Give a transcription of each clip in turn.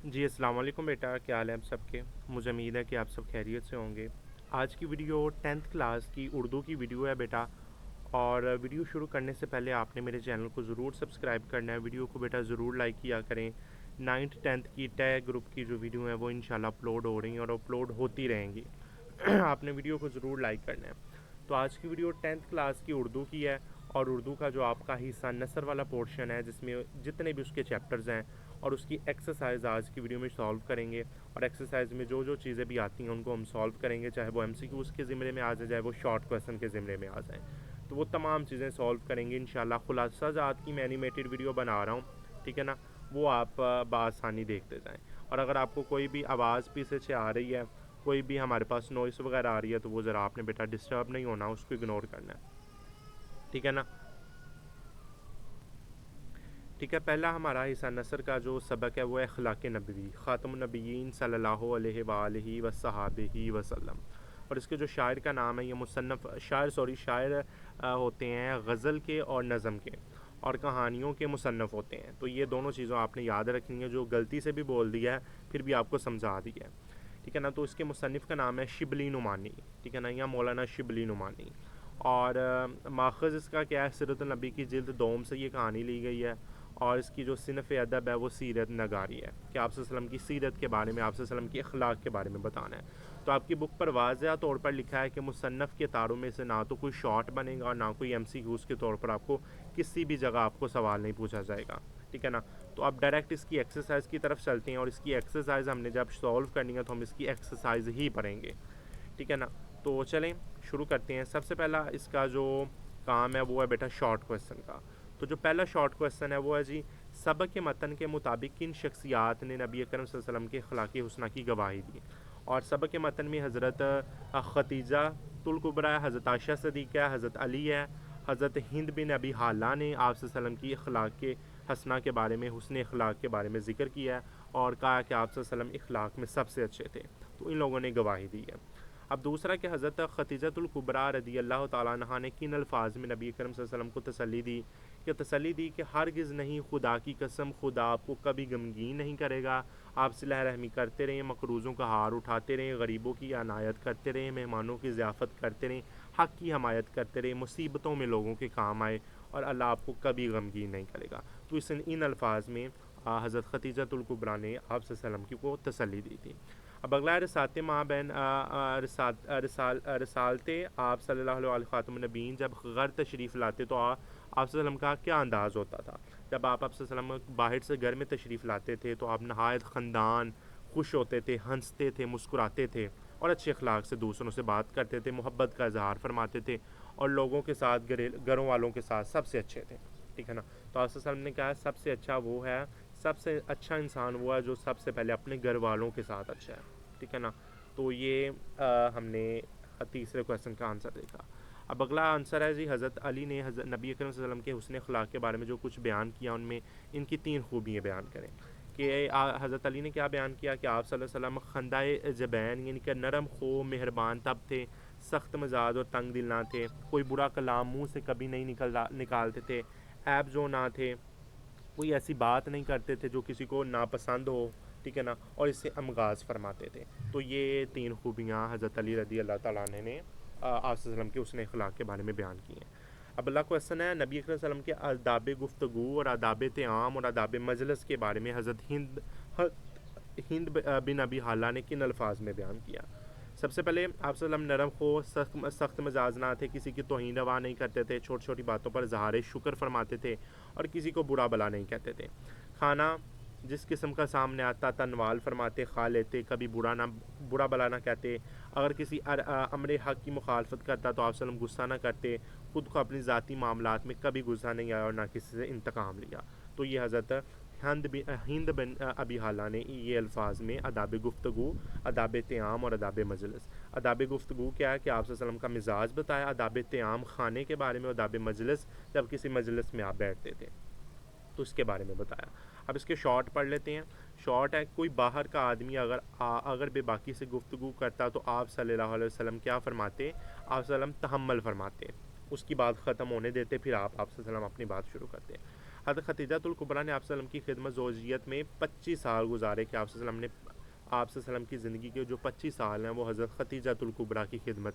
جی السلام علیکم بیٹا، کیا حال ہے آپ سب کے؟ مجھے امید ہے کہ آپ سب خیریت سے ہوں گے۔ آج کی ویڈیو 10th کلاس کی اردو کی ویڈیو ہے بیٹا، اور ویڈیو شروع کرنے سے پہلے آپ نے میرے چینل کو ضرور سبسکرائب کرنا ہے۔ ویڈیو کو بیٹا ضرور لائک کیا کریں۔ 9th 10th کی ٹے گروپ کی جو ویڈیو ہیں وہ انشاءاللہ اپلوڈ ہو رہی ہیں اور اپلوڈ ہوتی رہیں گی۔ آپ نے ویڈیو کو ضرور لائک کرنا ہے۔ تو آج کی ویڈیو 10th کلاس کی اردو کی ہے، اور اردو کا جو آپ کا حصہ نثر والا پورشن ہے، جس میں جتنے بھی اس کے چیپٹرز ہیں اور اس کی ایکسرسائز آج کی ویڈیو میں سالو کریں گے۔ اور ایکسرسائز میں جو جو چیزیں بھی آتی ہیں ان کو ہم سالو کریں گے، چاہے وہ ایم سی کیوز کے زمرے میں آ جائے، چاہے وہ شارٹ کویسچن کے زمرے میں آ جائیں، تو وہ تمام چیزیں سالو کریں گے انشاءاللہ۔ خلاصہ جات کی میں اینیمیٹڈ ویڈیو بنا رہا ہوں، ٹھیک ہے نا، وہ آپ بآسانی دیکھتے جائیں۔ اور اگر آپ کو کوئی بھی آواز پیچھے سے آ رہی ہے، کوئی بھی ہمارے پاس نوائس وغیرہ آ رہی ہے، تو وہ ذرا آپ نے بیٹا ڈسٹرب نہیں ہونا، اس کو اگنور کرنا ہے، ٹھیک ہے نا۔ ٹھیک ہے، پہلا ہمارا حصہ نثر کا جو سبق ہے وہ ہے اخلاق نبوی، خاتم النبیین صلی اللہ علیہ وآلہ وصحابہ وسلم۔ اور اس کے جو شاعر کا نام ہے، یہ مصنف شاعر ہوتے ہیں غزل کے اور نظم کے، اور کہانیوں کے مصنف ہوتے ہیں۔ تو یہ دونوں چیزوں آپ نے یاد رکھنی ہے، جو غلطی سے بھی بول دیا ہے پھر بھی آپ کو سمجھا دیا ہے، ٹھیک ہے نا۔ تو اس کے مصنف کا نام ہے شبلی نعمانی، ٹھیک ہے نا، یا مولانا شبلی نعمانی۔ اور ماخذ اس کا کیا ہے؟ سیرت النبی کی جلد دوم سے یہ کہانی لی گئی ہے، اور اس کی جو صنف ادب ہے وہ سیرت نگاری ہے، کہ آپ صلی اللہ علیہ وسلم کی سیرت کے بارے میں، آپ صلی اللہ علیہ وسلم کی اخلاق کے بارے میں بتانا ہے۔ تو آپ کی بک پر واضح طور پر لکھا ہے کہ مصنف کے تاروں میں سے نہ تو کوئی شارٹ بنے گا اور نہ کوئی ایم سی کیوز کے طور پر آپ کو کسی بھی جگہ آپ کو سوال نہیں پوچھا جائے گا، ٹھیک ہے نا۔ تو آپ ڈائریکٹ اس کی ایکسرسائز کی طرف چلتے ہیں، اور اس کی ایکسرسائز ہم نے جب سالو کرنی ہے تو ہم اس کی ایکسرسائز ہی پڑھیں گے، ٹھیک ہے نا۔ تو چلیں شروع کرتے ہیں۔ سب سے پہلا اس کا جو کام ہے وہ ہے بیٹا شارٹ کویسچن کا۔ تو جو پہلا شارٹ کویسچن ہے وہ ہے جی، سبق کے متن کے مطابق کن شخصیات نے نبی اکرم صلی اللہ علیہ وسلم کے اخلاق حسنہ کی گواہی دی؟ اور سبق کے متن میں حضرت خدیجہ الکبریٰ، حضرت عائشہ صدیقہ، حضرت علی ہے، حضرت ہند بن ابی حالہ نے آپ صلی اللہ علیہ وسلم کی اخلاق کے حسنہ کے بارے میں، حسن اخلاق کے بارے میں ذکر کیا ہے، اور کہا کہ آپ صلی اللہ علیہ وسلم اخلاق میں سب سے اچھے تھے، تو ان لوگوں نے گواہی دی ہے۔ اب دوسرا کہ حضرت خدیجہ الکبریٰ رضی اللہ تعالیٰ عنہا نے کن الفاظ میں نبی کرم صلی اللہ علیہ وسلم کو تسلی دی کہ ہرگز نہیں، خدا کی قسم، خدا آپ کو کبھی غمگین نہیں کرے گا، آپ صلہ رحمی کرتے رہیں، مقروضوں کا ہار اٹھاتے رہیں، غریبوں کی عنایت کرتے رہیں، مہمانوں کی ضیافت کرتے رہیں، حق کی حمایت کرتے رہیں، مصیبتوں میں لوگوں کے کام آئے، اور اللہ آپ کو کبھی غمگین نہیں کرے گا۔ تو ان الفاظ میں حضرت خدیجہ الکبریٰ نے آپ صلی اللہ علیہ وسلم کو تسلی دی تھی۔ اب اگلا ہے رسالت ماں بہن، رسالت آپ صلی اللہ علیہ خاتم النبیین جب گھر تشریف لاتے تو آپ صلی اللہ علیہ وسلم کا کیا انداز ہوتا تھا؟ جب آپ صلی اللہ علیہ وسلم باہر سے گھر میں تشریف لاتے تھے تو آپ نہایت خندان، خوش ہوتے تھے، ہنستے تھے، مسکراتے تھے، اور اچھے اخلاق سے دوسروں سے بات کرتے تھے، محبت کا اظہار فرماتے تھے، اور لوگوں کے ساتھ، گھروں والوں کے ساتھ سب سے اچھے تھے، ٹھیک ہے نا۔ تو آپ صلی اللہ علیہ وسلم نے کہا سب سے اچھا وہ ہے، سب سے اچھا انسان وہ ہے جو سب سے پہلے اپنے گھر والوں کے ساتھ اچھا ہے، ٹھیک ہے نا۔ تو یہ ہم نے تیسرے کویسچن کا آنسر دیکھا۔ اب اگلا آنسر ہے جی، حضرت علی نے حضرت نبی اکرم صلی اللہ علیہ وسلم کے حسن اخلاق کے بارے میں جو کچھ بیان کیا، ان میں ان کی 3 خوبیاں بیان کریں۔ کہ حضرت علی نے کیا بیان کیا کہ آپ صلی اللہ علیہ وسلم خندۂ جبین، یعنی کہ نرم خو مہربان تب تھے، سخت مزاج اور تنگ دل نہ تھے، کوئی برا کلام منہ سے کبھی نہیں نکالتے تھے، عیب جو نہ تھے، کوئی ایسی بات نہیں کرتے تھے جو کسی کو ناپسند ہو، ٹھیک ہے نا، اور اس سے امغاز فرماتے تھے۔ تو یہ 3 خوبیاں حضرت علی رضی اللہ تعالیٰ عنہ نے آپ صلی اللہ علیہ وسلم کے حسن اخلاق کے بارے میں بیان کی ہیں۔ اب اللہ کویسچن ہے، نبی اکرم صلی اللہ علیہ وسلم کے آداب گفتگو اور آداب طعام اور آداب مجلس کے بارے میں حضرت ہند بن ابی حالہ نے کن الفاظ میں بیان کیا؟ سب سے پہلے آپ صلی اللہ علیہ وسلم نرم خو، سخت مزاج نہ تھے، کسی کی توہین روا نہیں کرتے تھے، چھوٹی چھوٹی باتوں پر اظہار شکر فرماتے تھے، اور کسی کو برا بلا نہیں کہتے تھے۔ کھانا جس قسم کا سامنے آتا تنوال فرماتے، کھا لیتے، کبھی برا بلا نہ کہتے۔ اگر کسی امر حق کی مخالفت کرتا تو آپ صلی اللہ علیہ وسلم غصہ نہ کرتے، خود کو اپنی ذاتی معاملات میں کبھی غصہ نہیں آیا اور نہ کسی سے انتقام لیا۔ تو یہ حضرت ہند بن ابی حالہ نے یہ الفاظ میں آداب گفتگو، آداب طعام اور آداب مجلس۔ آداب گفتگو کیا ہے کہ آپ صلی اللہ علیہ وسلم کا مزاج بتایا، آداب طعام کھانے کے بارے میں، آداب مجلس جب کسی مجلس میں آپ بیٹھتے تھے تو اس کے بارے میں بتایا۔ اب اس کے شارٹ پڑھ لیتے ہیں۔ شارٹ ہے، کوئی باہر کا آدمی اگر بے باکی سے گفتگو کرتا تو آپ صلی اللہ علیہ وسلم کیا فرماتے؟ آپ صلی اللہ علیہ وسلم تحمل فرماتے، اس کی بات ختم ہونے دیتے، پھر آپ صلی اللہ علیہ وسلم اپنی بات شروع کرتے۔ حضرت خدیجۃ الکبریٰ نے آپ صلی اللہ علیہ وسلم کی خدمت زوجیت میں 25 سال گزارے کہ آپ صلی اللہ علیہ وسلم نے آپ صلی اللہ علیہ وسلم کی زندگی کے جو 25 سال ہیں وہ حضرت خدیجۃ الکبریٰ کی خدمت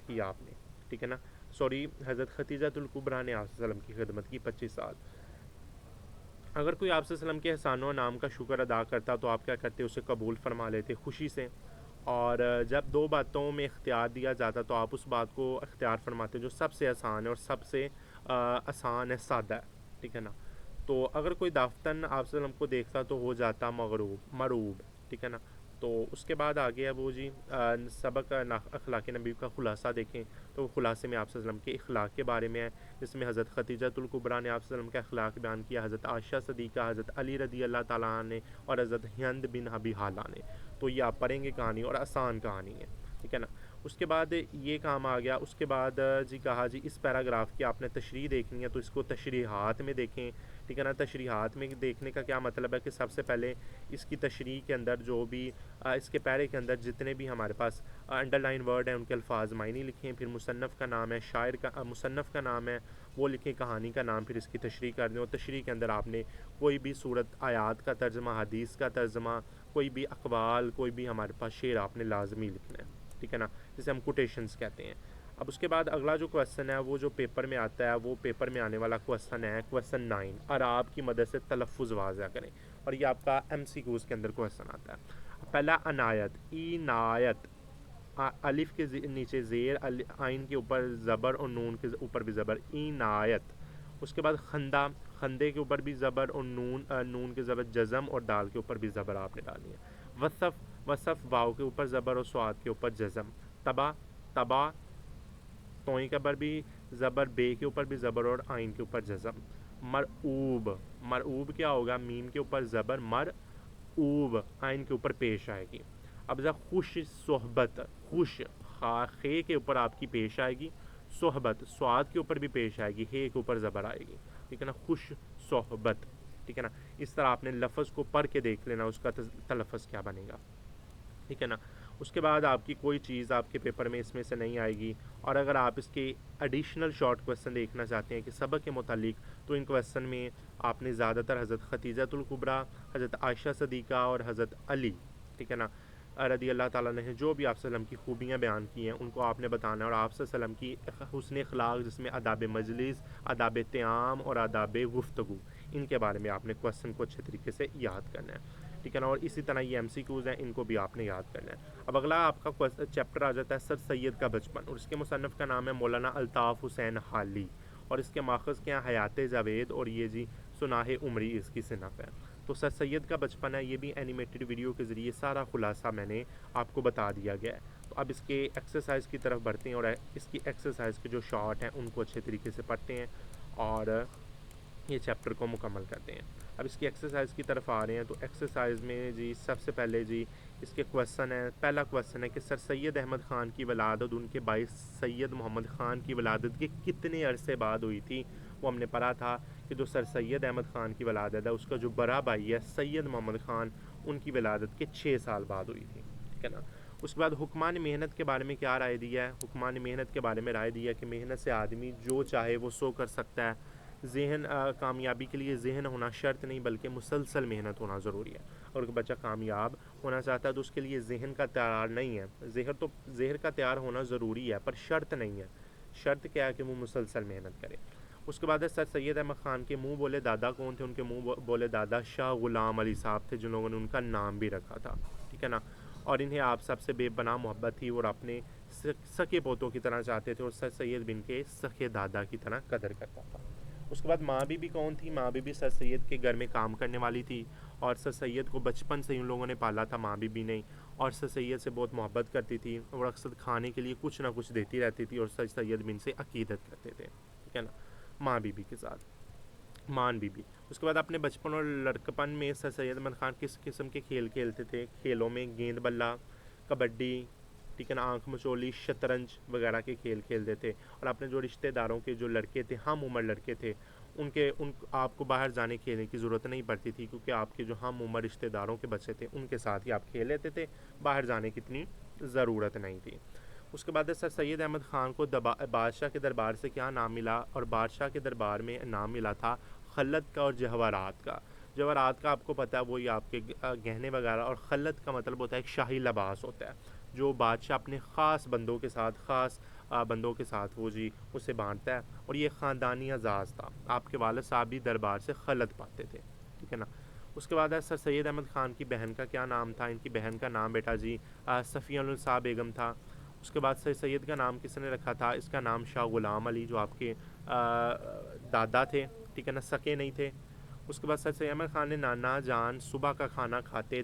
کی آپ نے، ٹھیک ہے نا، سوری، حضرت خدیجۃ الکبریٰ نے آپ صلی اللہ علیہ وسلم کی خدمت کی 25 سال۔ اگر کوئی آپ صلی اللہ علیہ وسلم کے احسان و انعام کا شکر ادا کرتا تو آپ کیا کرتے، اسے قبول فرما لیتے خوشی سے، اور جب دو باتوں میں اختیار دیا جاتا تو آپ اس بات کو اختیار فرماتے جو سب سے آسان ہے، اور سب سے آسان ہے، سادہ ہے، ٹھیک ہے نا۔ تو اگر کوئی دافتن آپ صلی اللہ علیہ وسلم کو دیکھتا تو ہو جاتا مرعوب، ٹھیک ہے نا۔ تو اس کے بعد آگے ہے وہ جی سبق اخلاق نبی کا خلاصہ دیکھیں تو خلاصے میں آپ صلی اللہ علیہ وسلم کے اخلاق کے بارے میں ہے، جس میں حضرت خدیجۃ الکبریٰ نے آپ صلی اللہ علیہ وسلم کا اخلاق بیان کیا، حضرت عائشہ صدیقہ، حضرت علی رضی اللہ تعالیٰ عنہ نے، اور حضرت ہند بن ابی حالہ نے۔ تو یہ آپ پڑھیں گے کہانی، اور آسان کہانی ہے، ٹھیک ہے نا۔ اس کے بعد یہ کام آ گیا، اس کے بعد جی کہا جی اس پیراگراف کی آپ نے تشریح دیکھنی ہے تو اس کو تشریحات میں دیکھیں، ٹھیک ہے نا۔ تشریحات میں دیکھنے کا کیا مطلب ہے کہ سب سے پہلے اس کی تشریح کے اندر جو بھی اس کے پیرے کے اندر جتنے بھی ہمارے پاس انڈر لائن ورڈ ہیں ان کے الفاظ معنی لکھیں، پھر مصنف کا نام ہے، شاعر کا مصنف کا نام ہے وہ لکھیں، کہانی کا نام، پھر اس کی تشریح کر دیں، اور تشریح کے اندر آپ نے کوئی بھی صورت آیات کا ترجمہ، حدیث کا ترجمہ، کوئی بھی اقوال، کوئی بھی ہمارے پاس شعر آپ نے لازمی لکھنا ہے، ٹھیک ہے نا، جسے ہم کوٹیشنز کہتے ہیں۔ اب اس کے بعد اگلا جو کویسچن ہے وہ جو پیپر میں آتا ہے، وہ پیپر میں آنے والا کویسچن ہے کویسچن 9، اعراب کی مدد سے تلفظ واضح کریں، اور یہ آپ کا ایم سی کیوز کے اندر کویسچن آتا ہے۔ پہلا عنایت، اینایت، الف کے نیچے زیر، عین کے اوپر زبر اور نون کے اوپر بھی زبر، اینایت۔ اس کے بعد خندہ، خندے کے اوپر بھی زبر اور نون کے زبر جزم، اور دال کے اوپر بھی زبر آپ نے ڈالنی ہے۔ وصف، وصف، واو کے اوپر زبر اور سواد کے اوپر جزم۔ تبا، تبا، توئیں کے اوپر بھی زبر، بے کے اوپر بھی زبر اور عین کے اوپر جزم۔ مرعوب، مرعوب کیا ہوگا، میم کے اوپر زبر، مرعوب، عین کے اوپر پیش آئے گی۔ اب ذرا خوش صحبت، خوش، خے کے اوپر آپ کی پیش آئے گی، صحبت سواد کے اوپر بھی پیش آئے گی، ہے کے اوپر زبر آئے گی، ٹھیک ہے نا، خوش صحبت، ٹھیک ہے نا۔ اس طرح آپ نے لفظ کو پڑھ کے دیکھ لینا اس کا تلفظ کیا بنے گا، ٹھیک ہے نا۔ اس کے بعد آپ کی کوئی چیز آپ کے پیپر میں اس میں سے نہیں آئے گی، اور اگر آپ اس کے ایڈیشنل شارٹ کویسچن دیکھنا چاہتے ہیں کہ سبق کے متعلق، تو ان کویسچن میں آپ نے زیادہ تر حضرت خدیجۃ الکبریٰ، حضرت عائشہ صدیقہ اور حضرت علی، ٹھیک ہے نا، رضی اللہ تعالیٰ نے جو بھی آپ صلی اللہ علیہ وسلم کی خوبیاں بیان کی ہیں ان کو آپ نے بتانا ہے، اور آپ صلی اللہ علیہ وسلم کی حسن اخلاق جس میں آداب مجلس، آداب طعام اور آداب گفتگو، ان کے بارے میں آپ نے کویسچن کو اچھے طریقے سے یاد کرنا ہے، ٹھیک ہے نا۔ اور اسی طرح یہ ایم سی کیوز ہیں، ان کو بھی آپ نے یاد کرنا ہے۔ اب اگلا آپ کا چیپٹر آ جاتا ہے سر سید کا بچپن، اور اس کے مصنف کا نام ہے مولانا الطاف حسین حالی، اور اس کے ماخذ کیا ہیں، حیات جاوید، اور یہ جی سناہ عمری اس کی صنف ہے۔ تو سر سید کا بچپن ہے، یہ بھی اینیمیٹڈ ویڈیو کے ذریعے سارا خلاصہ میں نے آپ کو بتا دیا گیا ہے۔ تو اب اس کے ایکسرسائز کی طرف بڑھتے ہیں، اور اس کی ایکسرسائز کے جو شارٹ ہیں ان کو اچھے طریقے سے پڑھتے ہیں، اور یہ چیپٹر کو مکمل کرتے ہیں۔ اب اس کی ایکسرسائز کی طرف آ رہے ہیں، تو ایکسرسائز میں جی سب سے پہلے جی اس کے کویسچن ہے، پہلا کویسچن ہے کہ سر سید احمد خان کی ولادت ان کے باعث سید محمد خان کی ولادت کے کتنے عرصے بعد ہوئی تھی؟ وہ ہم نے پڑھا تھا کہ جو سر سید احمد خان کی ولادت ہے اس کا جو بڑا بھائی ہے سید محمد خان، ان کی ولادت کے 6 سال بعد ہوئی تھی، ٹھیک ہے نا۔ اس کے بعد حکمان محنت کے بارے میں کیا رائے دیا ہے؟ حکمان محنت کے بارے میں رائے دیا ہے کہ محنت سے آدمی جو چاہے وہ سو کر سکتا ہے، ذہن کامیابی کے لیے ذہن ہونا شرط نہیں بلکہ مسلسل محنت ہونا ضروری ہے۔ اور اگر بچہ کامیاب ہونا چاہتا ہے تو اس کے لیے ذہن کا تیار نہیں ہے، ذہن کا تیار ہونا ضروری ہے پر شرط نہیں ہے، شرط کیا ہے کہ وہ مسلسل محنت کرے۔ اس کے بعد ہے سر سید احمد خان کے منہ بولے دادا کون تھے؟ ان کے منہ بولے دادا شاہ غلام علی صاحب تھے، جن لوگوں نے ان کا نام بھی رکھا تھا، ٹھیک ہے نا۔ اور انہیں آپ سب سے بے پناہ محبت تھی، اور اپنے سکے پوتوں کی طرح چاہتے تھے، اور سر سید بن کے سکے دادا کی طرح قدر کرتا تھا۔ اس کے بعد ماں بی بی کون تھی؟ ماں بی بی سر سید کے گھر میں کام کرنے والی تھی، اور سر سید کو بچپن سے ان لوگوں نے پالا تھا، ماں بی بی نے، اور سر سید سے بہت محبت کرتی تھی، اور اکثر کھانے کے لیے کچھ نہ کچھ دیتی رہتی تھی، اور سر سید بن سے عقیدت کرتے تھے، ٹھیک ہے نا، ماں بی بی کے ساتھ، مان بی بی۔ اس کے بعد اپنے بچپن اور لڑکپن میں سر سید احمد خان کس قسم کے کھیل کھیلتے تھے؟ کھیلوں میں گیند بلا، کبڈی، ٹھیک ہے نا، آنکھ مچولی، شطرنج وغیرہ کے کھیل کھیلتے تھے، اور اپنے جو رشتہ داروں کے جو لڑکے تھے، ہم عمر لڑکے تھے، آپ کو باہر جانے کھیلنے کی ضرورت نہیں پڑتی تھی، کیونکہ آپ کے جو ہم عمر رشتہ داروں کے بچے تھے ان کے ساتھ ہی آپ کھیل لیتے تھے، باہر جانے کی اتنی ضرورت نہیں تھی۔ اس کے بعد سر سید احمد خان کو بادشاہ کے دربار سے کیا نام ملا، اور بادشاہ کے دربار میں نام ملا تھا خلت کا اور جواہرات کا۔ جواہرات کا آپ کو پتہ ہے وہی آپ کے گہنے وغیرہ، اور خلت کا مطلب ہوتا ہے ایک شاہی لباس ہوتا ہے جو بادشاہ اپنے خاص بندوں کے ساتھ وہ جی اسے بانٹتا ہے، اور یہ خاندانی اعزاز تھا۔ آپ کے والد صاحب بھی دربار سے خلت پاتے تھے، ٹھیک ہے نا۔ اس کے بعد ہے سر سید احمد خان کی بہن کا کیا نام تھا؟ ان کی بہن کا نام بیٹا جی صفیہ النساء بیگم تھا۔ اس کے بعد سر سید کا نام کس نے رکھا تھا؟ اس کا نام شاہ غلام علی، جو آپ کے دادا تھے، ٹھیک ہے نا، سکے نہیں تھے۔ اس کے بعد سر سید احمد خان نے نانا جان صبح کا کھانا کھاتے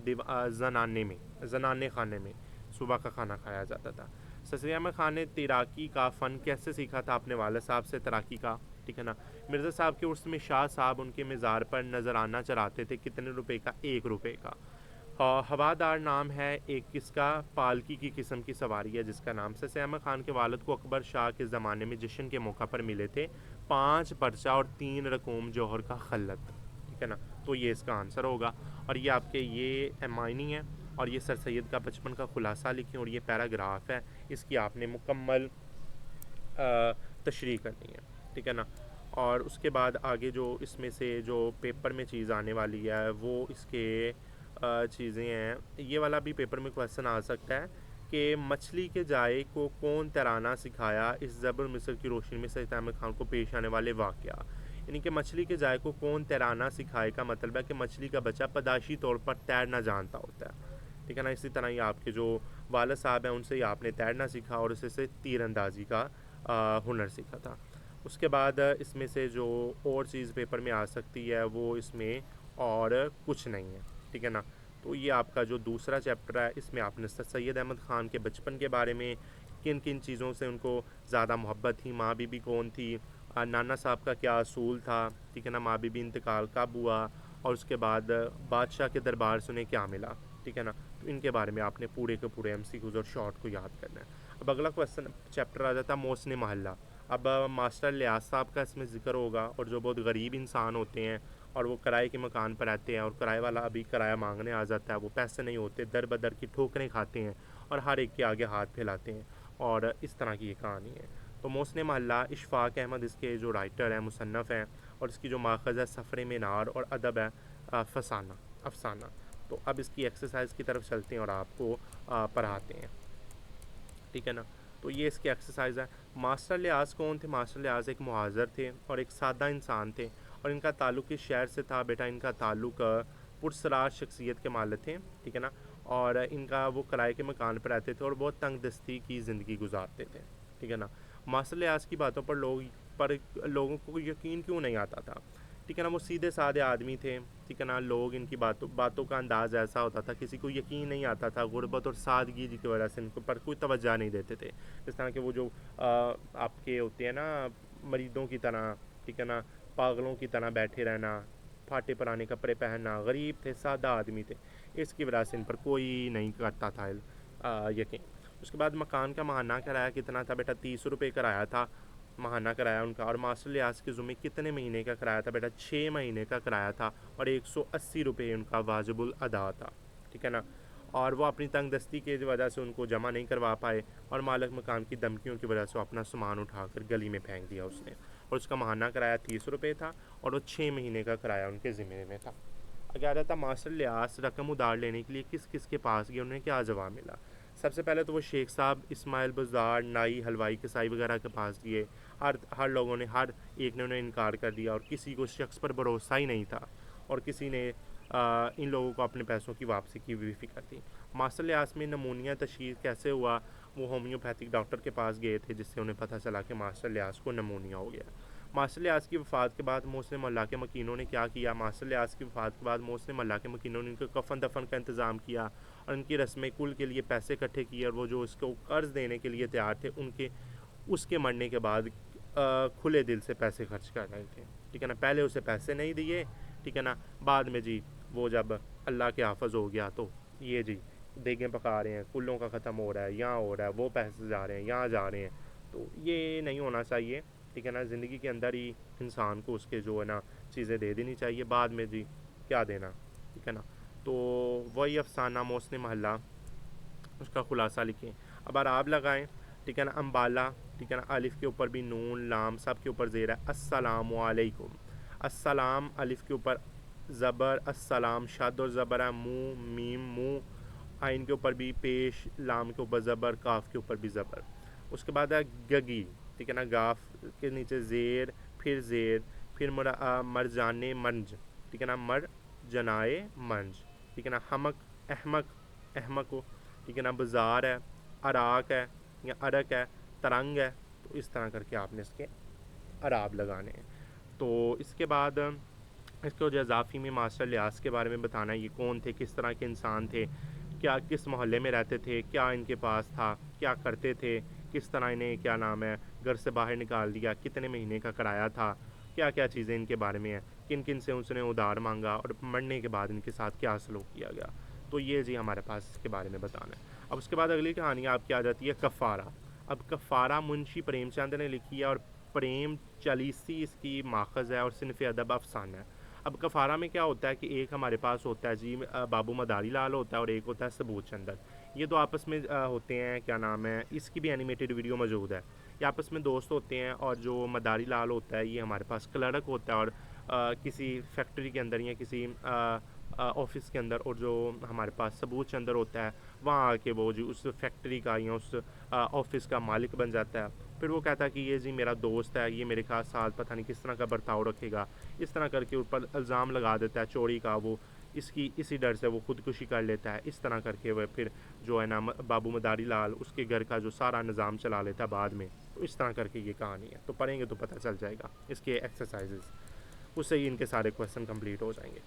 زنانے خانے میں صبح کا کھانا کھایا جاتا تھا۔ سر سید احمد خان نے تیراکی کا فن کیسے سیکھا تھا؟ اپنے والد صاحب سے تیراکی کا، ٹھیک ہے نا۔ مرزا صاحب کے عرس میں شاہ صاحب ان کے مزار پر نذرانہ چڑھاتے تھے، کتنے روپے کا؟ 1 روپے کا۔ ہوادار نام ہے ایک کس کا؟ پالکی کی قسم کی سواری ہے جس کا نام سر سید احمد خان کے والد کو اکبر شاہ کے زمانے میں جشن کے موقع پر ملے تھے 5 پرچہ اور 3 رقوم جوہر کا خلت، ٹھیک ہے نا۔ تو یہ اس کا آنسر ہوگا، اور یہ آپ کے یہ معنی ہے، اور یہ سر سید کا بچپن کا خلاصہ لکھیں، اور یہ پیراگراف ہے، اس کی آپ نے مکمل تشریح کرنی ہے، ٹھیک ہے نا۔ اور اس کے بعد آگے جو اس میں سے جو پیپر میں چیز آنے والی ہے وہ اس کے چیزیں ہیں۔ یہ والا بھی پیپر میں کویسچن آ سکتا ہے کہ مچھلی کے جائے کو کون تیرانا سکھایا؟ اس زبر مصر کی روشنی میں سید احمد خان کو پیش آنے والے واقعہ، یعنی کہ مچھلی کے جائے کو کون تیرانا سکھائے کا مطلب ہے کہ مچھلی کا بچہ پیدائشی طور پر تیرنا جانتا ہوتا ہے، ٹھیک ہے نا۔ اسی طرح ہی آپ کے جو والد صاحب ہیں ان سے ہی آپ نے تیرنا سیکھا، اور اسے سے تیر اندازی کا ہنر سیکھا تھا۔ اس کے بعد اس میں سے جو اور چیز پیپر میں آ سکتی ہے وہ اس میں اور کچھ نہیں ہے، ٹھیک ہے نا۔ تو یہ آپ کا جو دوسرا چیپٹر ہے اس میں آپ نے سید احمد خان کے بچپن کے بارے میں کن کن چیزوں سے ان کو زیادہ محبت تھی، ماں بی بی کون تھی، نانا صاحب کا کیا اصول تھا، ٹھیک ہے نا، ماں بی بی انتقال کب ہوا، اور اس کے بعد بادشاہ کے دربار سے انہیں کیا ملا، ٹھیک ہے نا۔ تو ان کے بارے میں آپ نے پورے کے پورے MCQs اور شارٹ کو یاد کرنا ہے۔ اب اگلا کویسچن چیپٹر آ جاتا ہے محسن محلہ۔ اب ماسٹر لیاس صاحب کا اس میں ذکر ہوگا، اور جو بہت غریب انسان ہوتے ہیں اور وہ کرائے کے مکان پر رہتے ہیں، اور کرائے والا ابھی کرایہ مانگنے آ جاتا ہے، وہ پیسے نہیں ہوتے، در بدر کی ٹھوکریں کھاتے ہیں اور ہر ایک کے آگے ہاتھ پھیلاتے ہیں، اور اس طرح کی یہ کہانی ہے۔ تو محسن محلہ اشفاق احمد اس کے جو رائٹر ہیں، مصنف ہیں، اور اس کی جو ماخذ ہے سفر مینار، اور ادب ہے افسانہ۔ تو اب اس کی ایکسرسائز کی طرف چلتے ہیں اور آپ کو پڑھاتے ہیں، ٹھیک ہے نا۔ تو یہ اس کی ایکسرسائز ہے۔ ماسٹر لیاس کون تھے؟ ماسٹر لیاس ایک مہاجر تھے اور ایک سادہ انسان تھے، اور ان کا تعلق اس شہر سے تھا بیٹا، ان کا تعلق پرسرار شخصیت کے مالک تھے، ٹھیک ہے نا، اور ان کا وہ کرائے کے مکان پر رہتے تھے اور بہت تنگ دستی کی زندگی گزارتے تھے، ٹھیک ہے نا۔ ماسٹر لیاس کی باتوں پر لوگوں کو یقین کیوں نہیں آتا تھا؟ ٹھیک ہے نا، وہ سیدھے سادھے آدمی تھے، ٹھیک ہے نا، لوگ ان کی باتوں کا انداز ایسا ہوتا تھا کسی کو یقین نہیں آتا تھا، غربت اور سادگی کی وجہ سے ان کو پر کوئی توجہ نہیں دیتے تھے۔ جس طرح کہ وہ جو آپ کے ہوتے ہیں نا مریدوں کی طرح، ٹھیک ہے نا، پاگلوں کی طرح بیٹھے رہنا، پھاٹے پرانے کپڑے پہننا، غریب تھے، سادہ آدمی تھے، اس کی وجہ سے ان پر کوئی نہیں کرتا تھا یقین۔ اس کے بعد مکان کا ماہانہ کرایہ کتنا تھا بیٹا؟ 30 روپے کرایہ تھا ماہانہ کرایہ ان کا، اور ماسٹر لیاس کے ذمے کتنے مہینے کا کرایہ تھا بیٹا؟ 6 مہینے کا کرایہ تھا، اور 180 روپے ان کا واجب الادا تھا، ٹھیک ہے نا۔ اور وہ اپنی تنگ دستی کی وجہ سے ان کو جمع نہیں کروا پائے، اور مالک مکان کی دھمکیوں کی وجہ سے وہ اپنا سامان اٹھا کر گلی میں پھینک دیا اس نے، اور اس کا ماہانہ کرایہ 30 روپے تھا، اور وہ 6 مہینے کا کرایہ ان کے ذمے میں تھا۔ اگر آ جاتا ماسٹر لیاس رقم ادھار لینے کے لیے کس کس کے پاس گئے، انہیں کیا جواب ملا؟ سب سے پہلے تو وہ شیخ صاحب، اسماعیل بزار، نائی، حلوائی، کسائی وغیرہ کے پاس گئے، ہر لوگوں نے، ہر ایک نے انہیں انکار کر دیا، اور کسی کو شخص پر بھروسہ ہی نہیں تھا، اور کسی نے ان لوگوں کو اپنے پیسوں کی واپسی کی بھی فکر تھی۔ ماسٹر لیاس میں نمونیا تشخیص کیسے ہوا؟ وہ ہومیوپیتھک ڈاکٹر کے پاس گئے تھے جس سے انہیں پتہ چلا کہ ماسٹر لیاس کو نمونیا ہو گیا۔ ماسٹر لیاس کی وفات کے بعد محسن محلہ کے مکینوں نے کیا کیا؟ ماسٹر لیاس کی وفات کے بعد محسن محلہ کے مکینوں نے ان کے کفن دفن کا انتظام کیا، اور ان کی رسم کل کے لیے پیسے اکٹھے کیے، اور وہ جو اس کو قرض دینے کے لیے تیار تھے اس کے مرنے کے بعد کھلے دل سے پیسے خرچ کر رہے تھے، ٹھیک ہے نا۔ پہلے اسے پیسے نہیں دیے، ٹھیک ہے نا، بعد میں جی وہ جب اللہ کے حافظ ہو گیا تو یہ جی دیگیں پکا رہے ہیں، کلوں کا ختم ہو رہا ہے، یہاں ہو رہا ہے، وہ پیسے جا رہے ہیں، یہاں جا رہے ہیں، تو یہ نہیں ہونا چاہیے، ٹھیک ہے نا۔ زندگی کے اندر ہی انسان کو اس کے جو ہے نا چیزیں دے دینی چاہیے، بعد میں جی کیا دینا، ٹھیک ہے نا۔ تو وہی افسانہ محسن محلہ، اس کا خلاصہ لکھیں۔ اب آپ لگائیں ٹھیک ہے نا. امبالا, ٹھیک ہے نا, الف کے اوپر بھی نون لام سب کے اوپر زیر ہے. السلام علیکم, السلام الف کے اوپر زبر, السلام شاد اور زبر ہے, منہ میم منہ, آئین کے اوپر بھی پیش, لام کے اوپر زبر, کاف کے اوپر بھی زبر. اس کے بعد ہے گگی, ٹھیک ہے نا, گاف کے نیچے زیر, پھر زیر, پھر مرجانے منج, ٹھیک ہے نا, مر جنائے منج, ٹھیک ہے نا. حمق احمق احمق کو, ٹھیک ہے نا. بازار ہے, عراق ہے یا عرق ہے, ترنگ ہے. تو اس طرح کر کے آپ نے اس کے اعراب لگانے ہیں. تو اس کے بعد اس کو جو اضافی میں ماسٹر لیاس کے بارے میں بتانا ہے, یہ کون تھے, کس طرح کے انسان تھے, کیا کس محلے میں رہتے تھے, کیا ان کے پاس تھا, کیا کرتے تھے, کس طرح انہیں کیا نام ہے گھر سے باہر نکال دیا, کتنے مہینے کا کرایہ تھا, کیا کیا چیزیں ان کے بارے میں ہیں, کن کن سے اس نے ادھار مانگا, اور مرنے کے بعد ان کے ساتھ کیا سلوک کیا گیا. تو یہ جی ہمارے پاس اس کے بارے میں بتانا ہے. اب اس کے بعد اگلی کہانی آپ کی آ جاتی ہے کفارہ. اب کفارہ منشی پریم چند نے لکھی ہے, اور پریم چالیسی اس کی ماخذ ہے, اور صنف ادب افسانہ ہے. اب کفارہ میں کیا ہوتا ہے کہ ایک ہمارے پاس ہوتا ہے جی بابو مداری لال ہوتا ہے, اور ایک ہوتا ہے ثبوت چندر. یہ دو آپس میں ہوتے ہیں, کیا نام ہے, اس کی بھی اینیمیٹڈ ویڈیو موجود ہے. یہ آپس میں دوست ہوتے ہیں, اور جو مداری لال ہوتا ہے یہ ہمارے پاس کلرک ہوتا ہے, اور کسی فیکٹری کے اندر یا کسی آفس کے اندر, اور جو ہمارے پاس ثبوت چندر ہوتا ہے وہاں آ کے وہ جو اس فیکٹری کا یا اس آفس کا مالک بن جاتا ہے. پھر وہ کہتا ہے کہ یہ جی میرا دوست ہے, یہ میرے ساتھ پتہ نہیں کس طرح کا برتاؤ رکھے گا. اس طرح کر کے اوپر الزام لگا دیتا ہے چوری کا, وہ اسی ڈر سے وہ خودکشی کر لیتا ہے. اس طرح کر کے وہ پھر جو ہے نا بابو مداری لال اس کے گھر کا جو سارا نظام چلا لیتا ہے بعد میں. تو اس طرح کر کے یہ کہانی ہے. تو پڑھیں گے تو پتہ چل جائے گا اس کے ایکسرسائزز, اس سے ہی ان کے سارے کویسچن کمپلیٹ ہو جائیں گے.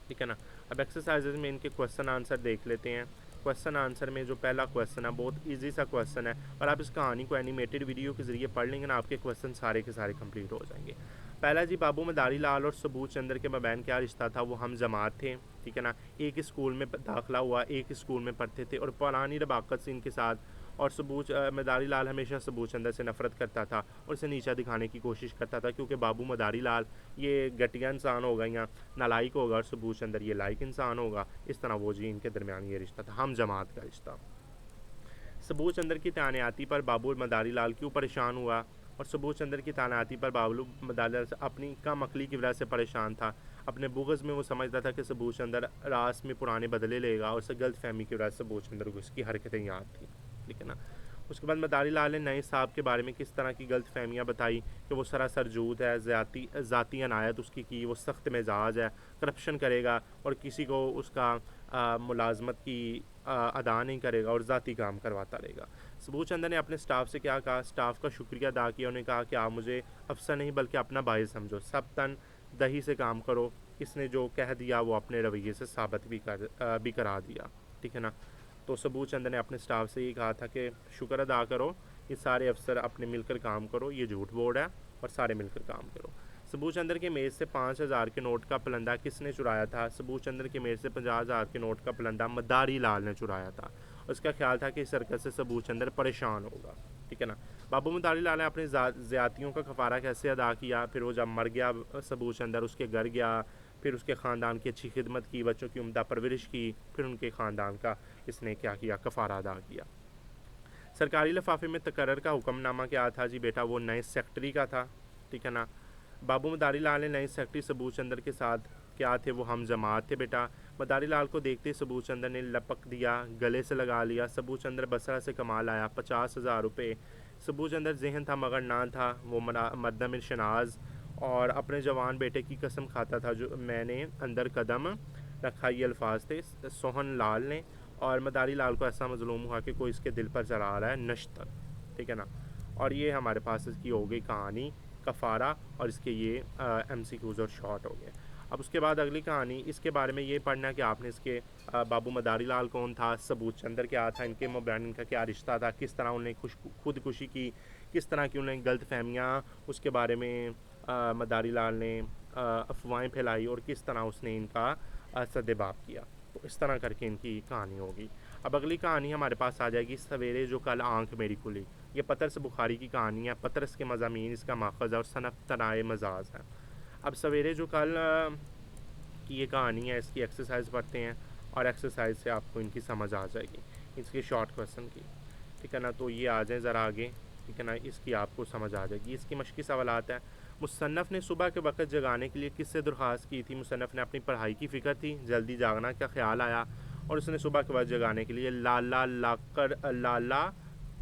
ٹھیک ہے نا. اب ایکسرسائزز میں ان کے کویسچن آنسر دیکھ لیتے ہیں. کویسچن آنسر میں جو پہلا کویسچن ہے بہت ایزی سا کویسچن ہے, اور آپ اس کہانی کو اینیمیٹڈ ویڈیو کے ذریعے پڑھ لیں گے نا, آپ کے کویسچن سارے کے سارے کمپلیٹ ہو جائیں گے. پہلا جی, بابو مداری لال اور ثبوت چندر کے مابین کیا رشتہ تھا, وہ ہم جماعت تھے. ٹھیک ہے نا. ایک اسکول میں داخلہ ہوا, ایک اسکول میں پڑھتے تھے, اور پرانی رباقت سے ان کے ساتھ. اور مداری لال ہمیشہ ثبوت چندر سے نفرت کرتا تھا, اور اسے نیچا دکھانے کی کوشش کرتا تھا, کیونکہ بابو مداری لال یہ گٹیا انسان ہوگا یا نالائق ہوگا, اور ثبوت چندر یہ لائق انسان ہوگا. اس طرح وہ جی ان کے درمیان یہ رشتہ تھا, ہم جماعت کا رشتہ. ثبوت چندر کی تعیناتی پر بابو مداری لال کیوں پریشان ہوا, اور ثبوت چندر کی تعیناتی پر بابو مداری لال اپنی کم عقلی کی وجہ سے پریشان تھا. اپنے بغض میں وہ سمجھتا تھا کہ ثبوت چندر راس میں پرانے بدلے لے گا, اور اسے غلط فہمی کی وجہ سے ثبوت چندر کو اس کی حرکتیں یاد تھیں. ٹھیک ہے نا. اس کے بعد مداری لال نے نئے صاحب کے بارے میں کس طرح کی غلط فہمیاں بتائی, کہ وہ سراسر جھوٹ ہے, ذاتی عنایت اس کی وہ سخت مزاج ہے, کرپشن کرے گا, اور کسی کو اس کا ملازمت کی ادا نہیں کرے گا, اور ذاتی کام کرواتا رہے گا. ثبوت چندر نے اپنے سٹاف سے کیا کہا, سٹاف کا شکریہ ادا کیا. انہوں نے کہا کہ آپ مجھے افسر نہیں بلکہ اپنا بھائی سمجھو, سب تن دہی سے کام کرو. اس نے جو کہہ دیا وہ اپنے رویے سے ثابت بھی کرا دیا. ٹھیک ہے نا. تو ثبوت چندر نے اپنے سٹاف سے یہ کہا تھا کہ شکر ادا کرو, یہ سارے افسر اپنے مل کر کام کرو, یہ جھوٹ بورڈ ہے, اور سارے مل کر کام کرو. ثبوت چندر کے میز سے 5,000 کے نوٹ کا پلندہ کس نے چرایا تھا. ثبوت چندر کے میز سے 50,000 کے نوٹ کا پلندہ مداری لال نے چرایا تھا. اس کا خیال تھا کہ اس حرکت سے ثبوت چندر پریشان ہوگا. ٹھیک ہے نا. بابو مداری لال نے اپنے زیادتیوں کا کفارہ کیسے ادا کیا. پھر وہ جب مر گیا ثبوت چندر, اس کے گھر گیا, پھر اس کے خاندان کی اچھی خدمت کی, بچوں کی عمدہ پرورش کی, پھر ان کے خاندان کا اس نے کیا کیا, کفارہ ادا کیا. سرکاری لفافے میں تقرر کا حکم نامہ کیا تھا جی بیٹا, وہ نئے سیکٹری کا تھا. ٹھیک ہے نا. بابو مداری لال نے نئے سیکٹری ثبوت چندر کے ساتھ کیا تھے, وہ ہم جماعت تھے بیٹا. مداری لال کو دیکھتے ثبوت چندر نے لپک دیا, گلے سے لگا لیا. ثبوت چندر بصرہ سے کما لایا 50,000 روپے. ثبوت چندر ذہن تھا مگر نہ تھا, وہ مردم شناز, اور اپنے جوان بیٹے کی قسم کھاتا تھا, جو میں نے اندر قدم رکھا. یہ الفاظ تھے سوہن لال نے. اور مداری لال کو ایسا مظلوم ہوا کہ کوئی اس کے دل پر چلا رہا ہے نشتر. ٹھیک ہے نا. اور یہ ہمارے پاس اس کی ہو گئی کہانی کفارہ, اور اس کے یہ ایم سی کیوز اور شارٹ ہو گئے. اب اس کے بعد اگلی کہانی, اس کے بارے میں یہ پڑھنا کہ آپ نے اس کے بابو مداری لال کون تھا, ثبوت چندر کیا تھا, ان کے مابین ان کا کیا رشتہ تھا, کس طرح انہوں نے خودکشی کی, کس طرح کی انہوں نے غلط فہمیاں اس کے بارے میں مداری لال نے افواہیں پھیلائی, اور کس طرح اس نے ان کا سدباب کیا. تو اس طرح کر کے ان کی کہانی ہوگی. اب اگلی کہانی ہمارے پاس آ جائے گی سویرے جو کل آنکھ میری کھلی. یہ پطرس بخاری کی کہانی ہے. پطرس کے مضامین اس کا ماخذ ہے, اور صنف تنائے مزاج ہے. اب سویرے جو کل کی یہ کہانی ہے, اس کی ایکسرسائز پڑھتے ہیں, اور ایکسرسائز سے آپ کو ان کی سمجھ آ جائے گی, اس کے شارٹ کویسچن کی. ٹھیک ہے نا. تو یہ آ جائیں ذرا آگے, ٹھیک ہے نا, اس کی آپ کو سمجھ آ جائے گی. اس کی مشقی سوالات ہیں. مصنف نے صبح کے وقت جگانے کے لیے کس سے درخواست کی تھی؟ مصنف نے اپنی پڑھائی کی فکر تھی, جلدی جاگنا کا خیال آیا, اور اس نے صبح کے وقت جگانے کے لیے لالا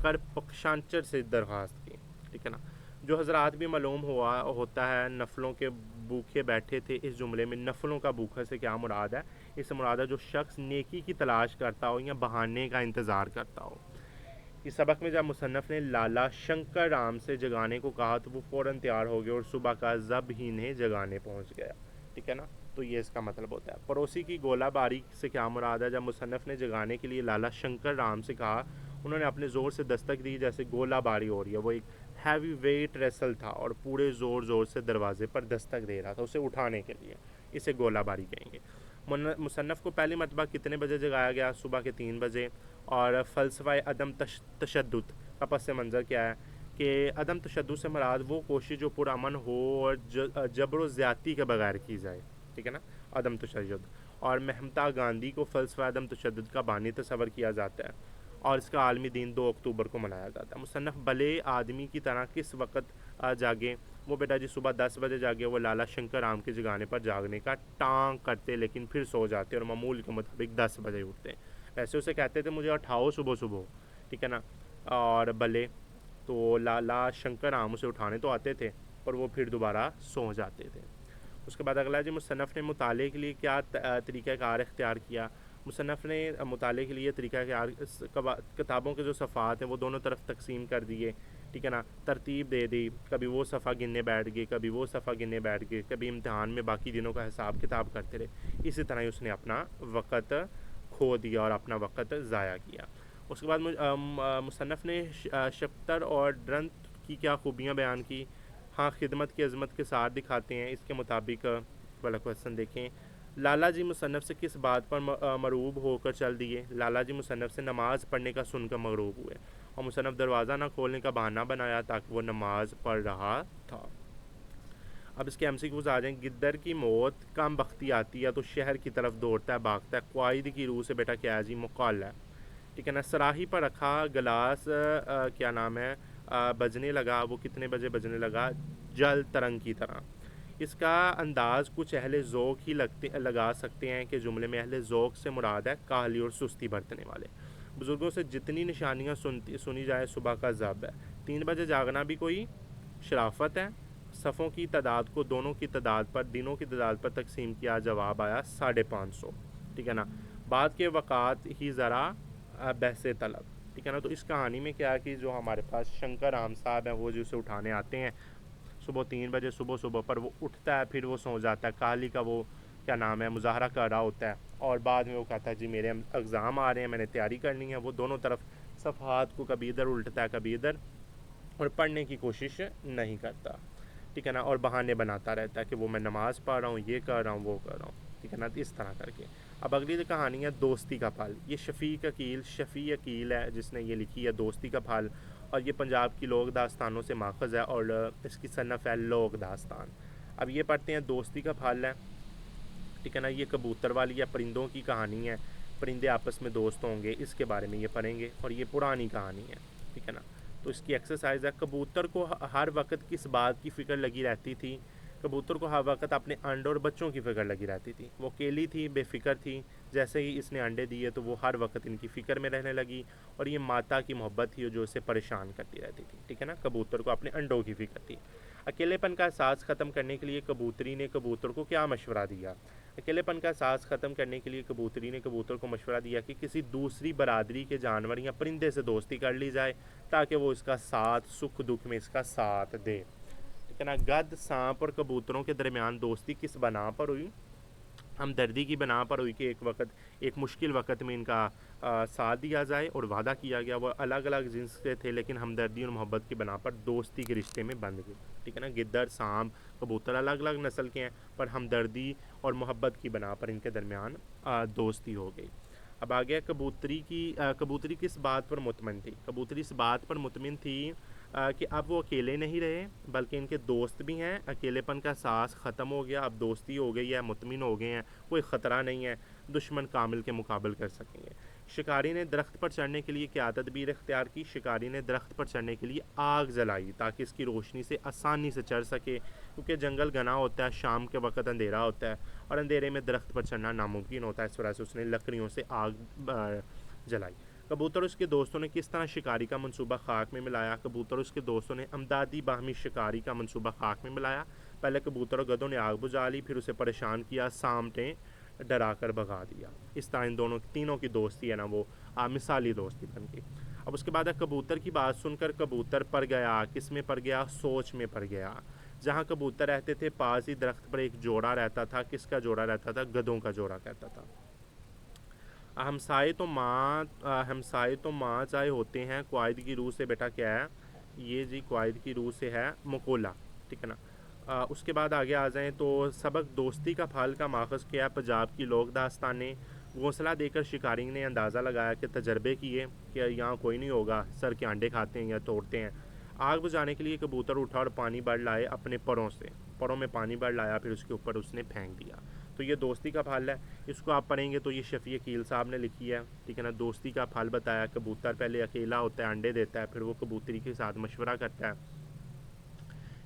کر پکشانچر سے درخواست کی. ٹھیک ہے نا. جو حضرات بھی معلوم ہوتا ہے نفلوں کے بھوکے بیٹھے تھے. اس جملے میں نفلوں کا بھوکا سے کیا مراد ہے؟ اس سے مراد ہے جو شخص نیکی کی تلاش کرتا ہو یا بہانے کا انتظار کرتا ہو. اس سبق میں جب مصنف نے لالا شنکر رام سے جگانے کو کہا تو وہ فوراً تیار ہو گیا اور صبح کا ضب ہی انہیں جگانے پہنچ گیا. ٹھیک ہے نا. تو یہ اس کا مطلب ہوتا ہے. پڑوسی کی گولہ باری سے کیا مراد ہے؟ جب مصنف نے جگانے کے لیے لالا شنکر رام سے کہا, انہوں نے اپنے زور سے دستک دی جیسے گولہ باری ہو رہی ہے. وہ ایک ہیوی ویٹ ریسل تھا اور پورے زور سے دروازے پر دستک دے رہا تھا اسے اٹھانے کے لیے. اسے گولہ باری کہیں گے. مصنف کو پہلی مرتبہ کتنے بجے جگایا گیا؟ صبح کے 3 بجے. اور فلسفہ عدم تشدد کا پس منظر کیا ہے؟ کہ عدم تشدد سے مراد وہ کوشش جو پرامن ہو اور جبر و زیادتی کے بغیر کی جائے. ٹھیک ہے نا, عدم تشدد. اور مہاتما گاندھی کو فلسفہ عدم تشدد کا بانی تصور کیا جاتا ہے, اور اس کا عالمی دن 2 اکتوبر کو منایا جاتا ہے. مصنف بھلے آدمی کی طرح کس وقت جاگے؟ وہ بیٹا جی صبح 10 بجے جاگے. وہ لالا شنکر رام کے جگانے پر جاگنے کا ٹانگ کرتے لیکن پھر سو جاتے اور معمول کے مطابق 10 بجے اٹھتے. ویسے اسے کہتے تھے مجھے اٹھاؤ صبح. ٹھیک ہے نا. اور بھلے تو لالا شنکر رام اسے اٹھانے تو آتے تھے پر وہ پھر دوبارہ سو جاتے تھے. اس کے بعد اگلا جی, مصنف نے مطالعے کے لیے کیا طریقہ کار اختیار کیا؟ مصنف نے مطالعے کے لیے طریقہ کار کتابوں کے جو صفحات ہیں وہ دونوں طرف تقسیم کر دیے. ٹھیک ہے نا. ترتیب دے دی, کبھی وہ صفحہ گننے بیٹھ گئے, کبھی وہ صفحہ گننے بیٹھ گئے, کبھی امتحان میں باقی دنوں کا حساب کتاب کرتے رہے. اسی طرح ہی اس نے اپنا وقت کھو دیا اور اپنا وقت ضائع کیا. اس کے بعد مصنف نے شپتر اور ڈرنت کی کیا خوبیاں بیان کی؟ ہاں, خدمت کی عظمت کے ساتھ دکھاتے ہیں. اس کے مطابق والا کوشچن دیکھیں. لالا جی مصنف سے کس بات پر مغروب ہو کر چل دیے؟ لالا جی مصنف سے نماز پڑھنے کا سن کر مغروب ہوئے, اور مصنف دروازہ نہ کھولنے کا بہانہ بنایا تاکہ وہ نماز پڑھ رہا تھا. اب اس کے ایم سی کیوز آ جائیں. گدر کی موت کم بختی آتی ہے تو شہر کی طرف دوڑتا ہے, بھاگتا ہے. قائد کی روح سے بیٹا کیا ہے جی؟ مقال ہے. ٹھیک ہے نا. سراہی پر رکھا گلاس کیا نام ہے بجنے لگا. وہ کتنے بجے بجنے لگا؟ جل ترنگ کی طرح. اس کا انداز کچھ اہل ذوق ہی لگا سکتے ہیں کہ جملے میں اہل ذوق سے مراد ہے کاہلی اور سستی برتنے والے. بزرگوں سے جتنی نشانیاں سنی جائے صبح کا ضب ہے. 3 بجے جاگنا بھی کوئی شرافت ہے. صفوں کی تعداد کو دونوں کی تعداد پر دنوں کی تعداد پر تقسیم کیا, جواب آیا 550. ٹھیک ہے نا. بعد کے وقات ہی ذرا بحث طلب. ٹھیک ہے نا. تو اس کہانی میں کیا ہے کہ جو ہمارے پاس شنکر رام صاحب ہیں وہ جو اسے اٹھانے آتے ہیں صبح 3 بجے صبح پر وہ اٹھتا ہے, پھر وہ سو جاتا ہے. کالی کا وہ کیا نام ہے مظاہرہ کر رہا ہوتا ہے, اور بعد میں وہ کہتا ہے جی میرے اگزام آ رہے ہیں, میں نے تیاری کرنی ہے. وہ دونوں طرف صفحات کو کبھی ادھر الٹتا ہے کبھی ادھر, اور پڑھنے کی کوشش نہیں کرتا. ٹھیک ہے نا. اور بہانے بناتا رہتا ہے کہ وہ میں نماز پڑھ رہا ہوں, یہ کر رہا ہوں, وہ کر رہا ہوں. ٹھیک ہے نا. اس طرح کر کے اب اگلی کہانی ہے دوستی کا پھل. یہ شفیع عقیل ہے جس نے یہ لکھی ہے, دوستی کا پھل. اور یہ پنجاب کی لوک داستانوں سے ماخذ ہے, اور اس کی صنف ہے لوک داستان. اب یہ پڑھتے ہیں دوستی کا پھل ہے. ٹھیک ہے نا. یہ کبوتر والی ہے, پرندوں کی کہانی ہے. پرندے آپس میں دوست ہوں گے, اس کے بارے میں یہ پڑھیں گے, اور یہ پرانی کہانی ہے. ٹھیک ہے نا. تو اس کی ایکسرسائز ہے. کبوتر کو ہر وقت کس بات کی فکر لگی رہتی تھی؟ کبوتر کو ہر وقت اپنے انڈوں اور بچوں کی فکر لگی رہتی تھی. وہ اکیلی تھی, بے فکر تھی. جیسے ہی اس نے انڈے دیے تو وہ ہر وقت ان کی فکر میں رہنے لگی, اور یہ ماتا کی محبت تھی جو اسے پریشان کرتی رہتی تھی. ٹھیک ہے نا. کبوتر کو اپنے انڈوں کی فکر تھی. اکیلے پن کا احساس ختم کرنے کے لیے کبوتری نے کبوتر کو کیا مشورہ دیا؟ اکیلے پن کا احساس ختم کرنے کے لیے کبوتری نے کبوتر کو مشورہ دیا کہ کسی دوسری برادری کے جانور یا پرندے سے دوستی کر لی جائے تاکہ وہ اس کا ساتھ سکھ دکھ میں اس کا ساتھ دے. ٹھیک ہے نا. گدھ سانپ اور کبوتروں کے درمیان دوستی کس بنا پر ہوئی؟ ہمدردی کی بنا پر ہوئی کہ ایک مشکل وقت میں ان کا ساتھ دیا جائے, اور وعدہ کیا گیا. وہ الگ الگ جنس کے تھے لیکن ہمدردی اور محبت کی بنا پر دوستی کے رشتے میں بندھ گئے. ٹھیک ہے نا. گدڑ سانپ کبوتر الگ الگ نسل کے ہیں, پر ہمدردی اور محبت کی بنا پر ان کے درمیان دوستی ہو گئی. اب آگیا کبوتری کس بات پر مطمئن تھی؟ کبوتری اس بات پر مطمئن تھی کہ اب وہ اکیلے نہیں رہے بلکہ ان کے دوست بھی ہیں. اکیلے پن کا احساس ختم ہو گیا, اب دوستی ہو گئی ہے, مطمئن ہو گئے ہیں, کوئی خطرہ نہیں ہے, دشمن کامل کے مقابل کر سکیں گے. شکاری نے درخت پر چڑھنے کے لیے کیا تدبیر اختیار کی؟ شکاری نے درخت پر چڑھنے کے لیے آگ جلائی تاکہ اس کی روشنی سے آسانی سے چڑھ سکے، کیونکہ جنگل گھنا ہوتا ہے، شام کے وقت اندھیرا ہوتا ہے اور اندھیرے میں درخت پر چڑھنا ناممکن ہوتا ہے، اس وجہ سے اس نے لکڑیوں سے آگ جلائی۔ کبوتر اور اس کے دوستوں نے کس طرح شکاری کا منصوبہ خاک میں ملایا؟ کبوتر اور اس کے دوستوں نے امدادی باہمی شکاری کا منصوبہ خاک میں ملایا۔ پہلے کبوتر اور گدھوں نے آگ بجھا لی، پھر اسے پریشان کیا، سامنے ڈرا کر بھگا دیا۔ اس طرح ان تینوں کی دوستی ہے نا وہ مثالی دوستی بن گئی۔ اب اس کے بعد کبوتر کی بات سن کر کبوتر پڑ گیا، کس میں پڑ گیا؟ سوچ میں پڑ گیا۔ جہاں کبوتر رہتے تھے پاس ہی درخت پر ایک جوڑا رہتا تھا، کس کا جوڑا رہتا تھا؟ گدھوں کا جوڑا رہتا تھا۔ ہمسائے تو ماں چاہے ہوتے ہیں، قائد کی روح سے بیٹا کیا ہے؟ یہ جی قائد کی روح سے ہے مقولہ، ٹھیک ہے نا۔ اس کے بعد آگے آ جائیں تو سبق دوستی کا پھل کا ماخذ کیا ہے؟ پنجاب کی لوک داستانیں۔ گھونسلہ دے کر شکاری نے اندازہ لگایا کہ تجربے کیے کہ یہاں کوئی نہیں ہوگا، سر کے انڈے کھاتے ہیں یا توڑتے ہیں۔ آگ بجھانے کے لیے کبوتر اٹھا اور پانی بھر لائے اپنے پروں سے، پروں میں پانی بھر لایا، پھر اس کے اوپر اس نے پھینک دیا۔ تو یہ دوستی کا پھل ہے، اس کو آپ پڑھیں گے تو یہ شفیع عقیل صاحب نے لکھی ہے، ٹھیک ہے نا۔ دوستی کا پھل بتایا، کبوتر پہلے اکیلا ہوتا ہے، انڈے دیتا ہے، پھر وہ کبوتری کے ساتھ مشورہ کرتا ہے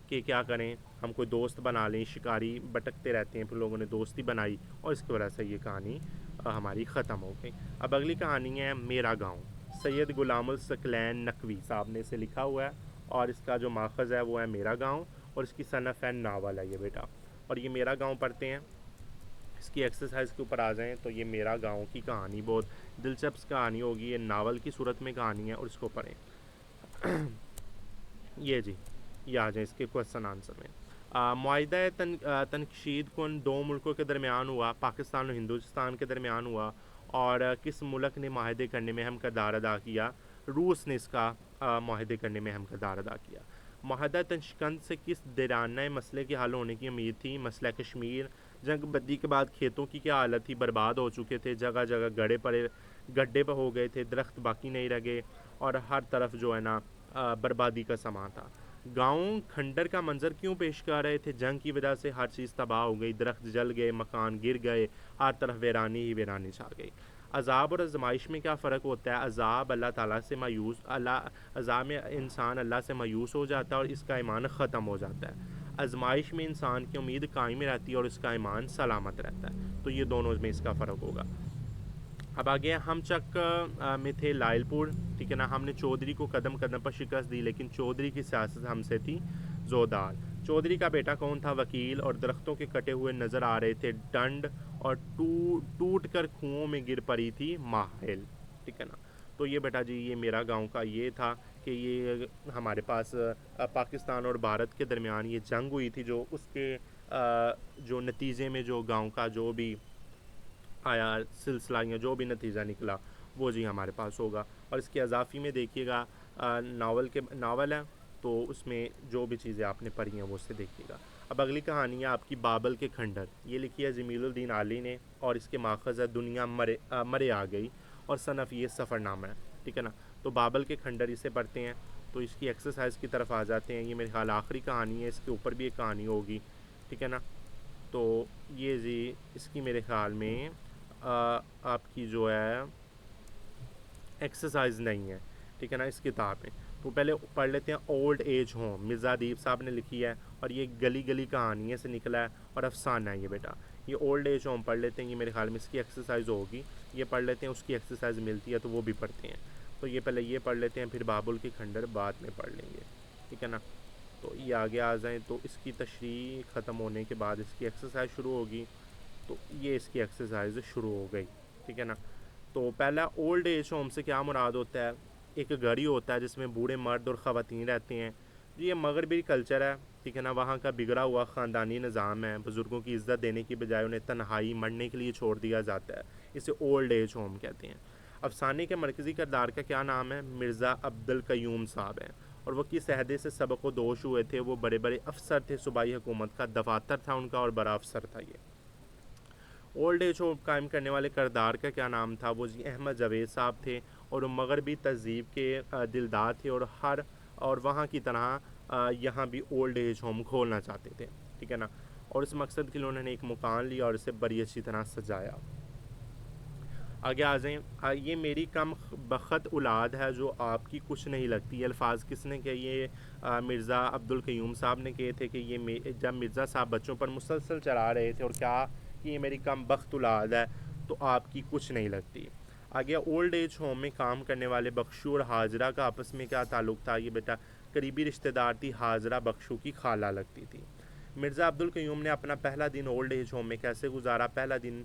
کہ کیا کریں، ہم کوئی دوست بنا لیں، شکاری بھٹکتے رہتے ہیں، پھر لوگوں نے دوستی بنائی اور اس کی وجہ سے یہ کہانی ہماری ختم ہو گئی۔ اب اگلی کہانی ہے میرا گاؤں، سید غلام الثقلین نقوی صاحب نے اسے لکھا ہوا ہے اور اس کا جو ماخذ ہے وہ ہے میرا گاؤں اور اس کی صنف ہے ناول ہے یہ بیٹا۔ اور یہ میرا گاؤں پڑھتے ہیں، اس کی ایکسرسائز کے اوپر آ جائیں تو یہ میرا گاؤں کی کہانی بہت دلچسپ کہانی ہوگی، یہ ناول کی صورت میں کہانی ہے اور اس کو پڑھیں۔ یہ جی یہ آ جائیں اس کے کوسچن آنسر میں۔ معاہدہ تنقید کن دو ملکوں کے درمیان ہوا، پاکستان اور ہندوستان کے درمیان ہوا، اور کس ملک نے معاہدے کرنے میں اہم کردار ادا کیا؟ روس نے اس کا معاہدے کرنے میں اہم کردار ادا کیا۔ معاہدہ تاشکند سے کس دیرانہ مسئلے کے حل ہونے کی امید تھی؟ مسئلہ کشمیر۔ جنگ بندی کے بعد کھیتوں کی کیا حالت تھی؟ برباد ہو چکے تھے، جگہ جگہ گڈھے پہ ہو گئے تھے، درخت باقی نہیں رگے اور ہر طرف جو ہے نا بربادی کا سامان تھا۔ گاؤں کھنڈر کا منظر کیوں پیش کر رہے تھے؟ جنگ کی وجہ سے ہر چیز تباہ ہو گئی، درخت جل گئے، مکان گر گئے، ہر طرف ویرانی ہی ویرانی چھا گئی۔ عذاب اور آزمائش میں کیا فرق ہوتا ہے؟ عذاب اللہ تعالیٰ سے عذاب میں انسان اللہ سے مایوس ہو جاتا ہے اور اس کا ایمان ختم ہو جاتا ہے۔ آزمائش میں انسان کی امید قائم رہتی ہے اور اس کا ایمان سلامت رہتا ہے۔ تو یہ دونوں میں اس کا فرق ہوگا۔ اب آگے ہم چک میں تھے لائل پور، ٹھیک ہے نا۔ ہم نے چودھری کو قدم قدم پر شکست دی، لیکن چودھری کی سیاست ہم سے تھی زودار۔ چودھری کا بیٹا کون تھا؟ وکیل۔ اور درختوں کے کٹے ہوئے نظر آ رہے تھے ڈنڈ، اور ٹوٹ کر کنوؤں میں گر پڑی تھی ماحل، ٹھیک ہے نا۔ تو یہ بیٹا جی یہ میرا گاؤں کا یہ تھا کہ یہ ہمارے پاس پاکستان اور بھارت کے درمیان یہ جنگ ہوئی تھی، جو اس کے جو نتیجے میں جو گاؤں کا جو بھی آیا سلسلہ یا جو بھی نتیجہ نکلا وہ جی ہمارے پاس ہوگا۔ اور اس کے اضافی میں دیکھیے گا ناول ہے تو اس میں جو بھی چیزیں آپ نے پڑھی ہیں وہ اس سے دیکھیے گا۔ اب اگلی کہانی ہے آپ کی بابل کے کھنڈر، یہ لکھی ہے جمیل الدین عالی نے اور اس کے ماخذ ہے دنیا مرے آ گئی اور صنف یہ سفر نامہ ہے، ٹھیک ہے نا۔ تو بابل کے کھنڈر اسے پڑھتے ہیں تو اس کی ایکسرسائز کی طرف آ جاتے ہیں۔ یہ میرے خیال آخری کہانی ہے، اس کے اوپر بھی ایک کہانی ہوگی، ٹھیک ہے نا۔ تو یہ جی اس کی میرے خیال میں آپ کی جو ہے ایکسرسائز نہیں ہے، ٹھیک ہے نا، اس کتاب میں۔ تو پہلے پڑھ لیتے ہیں اولڈ ایج ہوم، مرزا ادیب صاحب نے لکھی ہے اور یہ گلی گلی کہانیوں سے نکلا ہے اور افسانہ ہے یہ بیٹا۔ یہ اولڈ ایج ہوم پڑھ لیتے ہیں، یہ میرے خیال میں اس کی ایکسرسائز ہوگی، یہ پڑھ لیتے ہیں، اس کی ایکسرسائز ملتی ہے تو وہ بھی پڑھتے ہیں۔ تو یہ پہلے یہ پڑھ لیتے ہیں، پھر بابل کے کھنڈر بعد میں پڑھ لیں گے، ٹھیک ہے نا۔ تو یہ آگے آ جائیں تو اس کی تشریح ختم ہونے کے بعد اس کی ایکسرسائز شروع ہوگی، تو یہ اس کی ایکسرسائز شروع ہو گئی، ٹھیک ہے نا۔ تو پہلا اولڈ ایج ہوم سے کیا مراد ہوتا ہے؟ ایک گھر ہی ہوتا ہے جس میں بوڑھے مرد اور خواتین رہتے ہیں، یہ مغربی کلچر ہے، ٹھیک ہے نا۔ وہاں کا بگڑا ہوا خاندانی نظام ہے، بزرگوں کی عزت دینے کی بجائے انہیں تنہائی مرنے کے لیے چھوڑ دیا جاتا ہے، اسے اولڈ ایج ہوم کہتے ہیں۔ افسانے کے مرکزی کردار کا کیا نام ہے؟ مرزا عبد القیوم صاحب ہیں، اور وہ کس عہدے سے سبق و دوش ہوئے تھے؟ وہ بڑے بڑے افسر تھے، صوبائی حکومت کا دفاتر تھا ان کا اور بڑا افسر تھا یہ۔ اولڈ ایج ہوم قائم کرنے والے کردار کا کیا نام تھا؟ وہ جی احمد جاوید صاحب تھے، اور وہ مغربی تہذیب کے دلدار تھے اور وہاں کی طرح یہاں بھی اولڈ ایج ہوم کھولنا چاہتے تھے، ٹھیک ہے نا۔ اور اس مقصد کے لیے انہوں نے ایک مکان لیا اور اسے بڑی اچھی طرح سجایا۔ آگے آ جائیں، یہ میری کم بخت اولاد ہے جو آپ کی کچھ نہیں لگتی. یہ الفاظ کس نے کہ یہ مرزا عبدالقیوم صاحب نے کہے تھے کہ یہ جب مرزا صاحب بچوں پر مسلسل چلا رہے تھے اور کہا کہ یہ میری کم بخت اولاد ہے تو آپ کی کچھ نہیں لگتی. آگے اولڈ ایج ہوم میں کام کرنے والے بخشو اور حاجرہ کا آپس میں کیا تعلق تھا؟ یہ بیٹا قریبی رشتہ دار تھی، حاجرہ بخشو کی خالہ لگتی تھی. مرزا عبدالقیوم نے اپنا پہلا دن اولڈ ایج ہوم میں کیسے گزارا؟ پہلا دن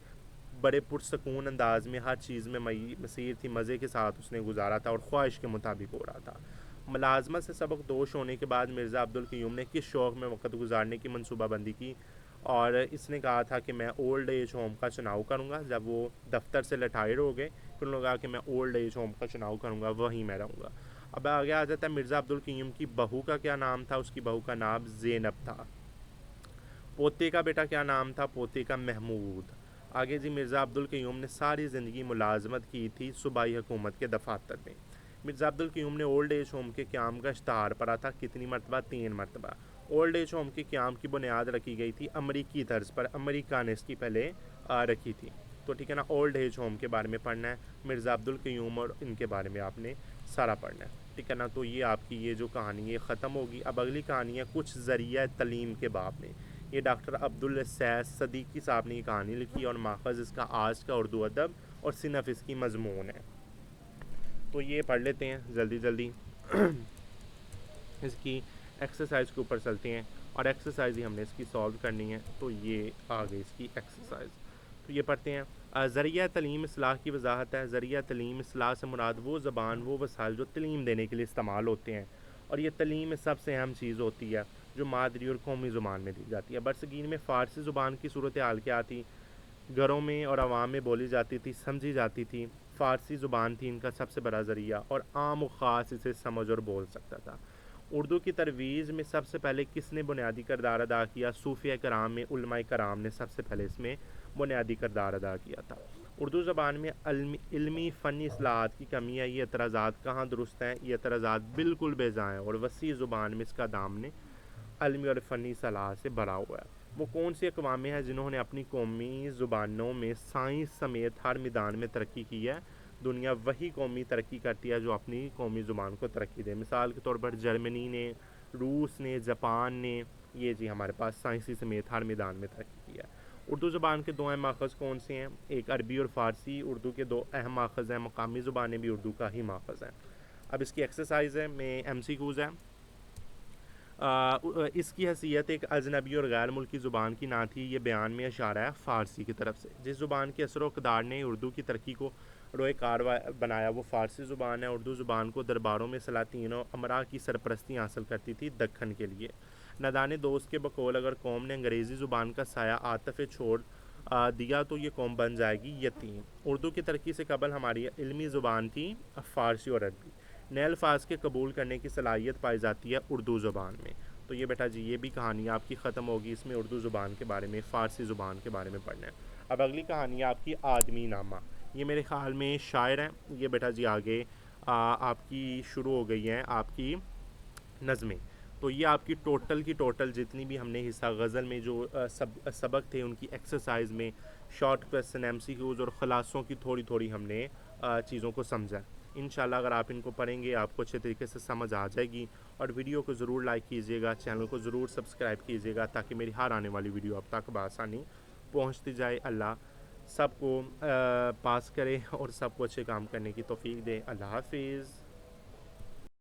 بڑے پرسکون انداز میں، ہر چیز میں مسیر تھی، مزے کے ساتھ اس نے گزارا تھا اور خواہش کے مطابق ہو رہا تھا. ملازمت سے سبق دوش ہونے کے بعد مرزا عبدالقیوم نے کس شوق میں وقت گزارنے کی منصوبہ بندی کی؟ اور اس نے کہا تھا کہ میں اولڈ ایج ہوم کا چناؤ کروں گا. جب وہ دفتر سے ریٹائر ہو گئے پھر انہوں نے کہا کہ میں اولڈ ایج ہوم کا چناؤ کروں گا، وہیں میں رہوں گا. اب آگے آ جاتا ہے مرزا عبدالقیوم کی بہو کا کیا نام تھا؟ اس کی بہو کا نام زینب تھا. پوتے کا بیٹا کیا نام تھا؟ پوتے کا محمود. آگے جی، مرزا عبدالقیوم نے ساری زندگی ملازمت کی تھی صوبائی حکومت کے دفاتر میں. مرزا عبدالقیوم نے اولڈ ایج ہوم کے قیام کا اشتہار پڑا تھا کتنی مرتبہ؟ 3 مرتبہ. اولڈ ایج ہوم کے قیام کی بنیاد رکھی گئی تھی امریکی طرز پر، امریکہ نے اس کی پہلے رکھی تھی. تو ٹھیک ہے نا، اولڈ ایج ہوم کے بارے میں پڑھنا ہے، مرزا عبدالقیوم اور ان کے بارے میں آپ نے سارا پڑھنا ہے. ٹھیک ہے نا، تو یہ آپ کی یہ جو کہانی ہے ختم ہوگی. اب اگلی کہانی ہے کچھ ذریعہ تعلیم کے باب میں. یہ ڈاکٹر عبدالسیس صدیقی صاحب نے یہ کہانی لکھی اور ماخذ اس کا آج کا اردو ادب اور صنف اس کی مضمون ہے. تو یہ پڑھ لیتے ہیں جلدی جلدی. اس کی ایکسرسائز کے اوپر چلتے ہیں اور ایکسرسائز ہی ہم نے اس کی سالو کرنی ہے. تو یہ آگے اس کی ایکسرسائز، تو یہ پڑھتے ہیں. ذریعہ تعلیم اصلاح کی وضاحت ہے. ذریعہ تعلیم اصلاح سے مراد وہ زبان، وہ وسائل جو تعلیم دینے کے لیے استعمال ہوتے ہیں، اور یہ تعلیم میں سب سے اہم چیز ہوتی ہے جو مادری اور قومی زبان میں دی جاتی ہے. برصغیر میں فارسی زبان کی صورتحال کیا تھی؟ گھروں میں اور عوام میں بولی جاتی تھی، سمجھی جاتی تھی. فارسی زبان تھی ان کا سب سے بڑا ذریعہ، اور عام و خاص اسے سمجھ اور بول سکتا تھا. اردو کی ترویج میں سب سے پہلے کس نے بنیادی کردار ادا کیا؟ صوفیہ کرام میں علماء کرام نے سب سے پہلے اس میں بنیادی کردار ادا کیا تھا. اردو زبان میں علمی فنی اصلاحات کی کمی ہے. یہ اعتراضات کہاں درست ہیں؟ یہ اعتراضات بالکل بے جا ہیں، اور وسیع زبان میں اس کا دامن علمی اور فنی صلاح سے بھرا ہوا ہے. وہ کون سی اقوام ہیں جنہوں نے اپنی قومی زبانوں میں سائنس سمیت ہر میدان میں ترقی کی ہے؟ دنیا وہی قومی ترقی کرتی ہے جو اپنی قومی زبان کو ترقی دے. مثال کے طور پر جرمنی نے، روس نے، جاپان نے، یہ جی ہمارے پاس سائنسی سمیت ہر میدان میں ترقی کی ہے. اردو زبان کے 2 اہم ماخذ کون سے ہیں؟ ایک عربی اور فارسی. اردو کے 2 اہم ماخذ ہیں، مقامی زبانیں بھی اردو کا ہی ماخذ ہیں. اب اس کی ایکسرسائز ہے، میں ایم سی کیوز ہے. اس کی حیثیت ایک اجنبی اور غیر ملکی زبان کی نہ تھی، یہ بیان میں اشارہ ہے فارسی کی طرف سے. جس زبان کے اثر و اقدار نے اردو کی ترقی کو روئے کار بنایا وہ فارسی زبان ہے. اردو زبان کو درباروں میں سلاطین و امراء کی سرپرستی حاصل کرتی تھی دکن کے لیے. ندان دوست کے بقول اگر قوم نے انگریزی زبان کا سایہ عاطف چھوڑ دیا تو یہ قوم بن جائے گی یتیم. اردو کی ترقی سے قبل ہماری علمی زبان تھی فارسی اور عربی. نئے الفاظ کے قبول کرنے کی صلاحیت پائی جاتی ہے اردو زبان میں. تو یہ بیٹا جی یہ بھی کہانی آپ کی ختم ہوگی. اس میں اردو زبان کے بارے میں، فارسی زبان کے بارے میں پڑھنا ہے. اب اگلی کہانی ہے آپ کی آدمی نامہ. یہ میرے خیال میں شاعر ہیں. یہ بیٹا جی آگے آپ کی شروع ہو گئی ہیں آپ کی نظمیں. تو یہ آپ کی ٹوٹل جتنی بھی ہم نے حصہ غزل میں جو سبق تھے ان کی ایکسرسائز میں short question, M C Qs اور خلاصوں کی تھوڑی ہم نے چیزوں کو سمجھا. انشاءاللہ اگر آپ ان کو پڑھیں گے آپ کو اچھے طریقے سے سمجھ آ جائے گی. اور ویڈیو کو ضرور لائک کیجیے گا، چینل کو ضرور سبسکرائب کیجیے گا تاکہ میری ہر آنے والی ویڈیو آپ تک بآسانی پہنچتی جائے. اللہ سب کو پاس کرے اور سب کو اچھے کام کرنے کی توفیق دے. اللہ حافظ.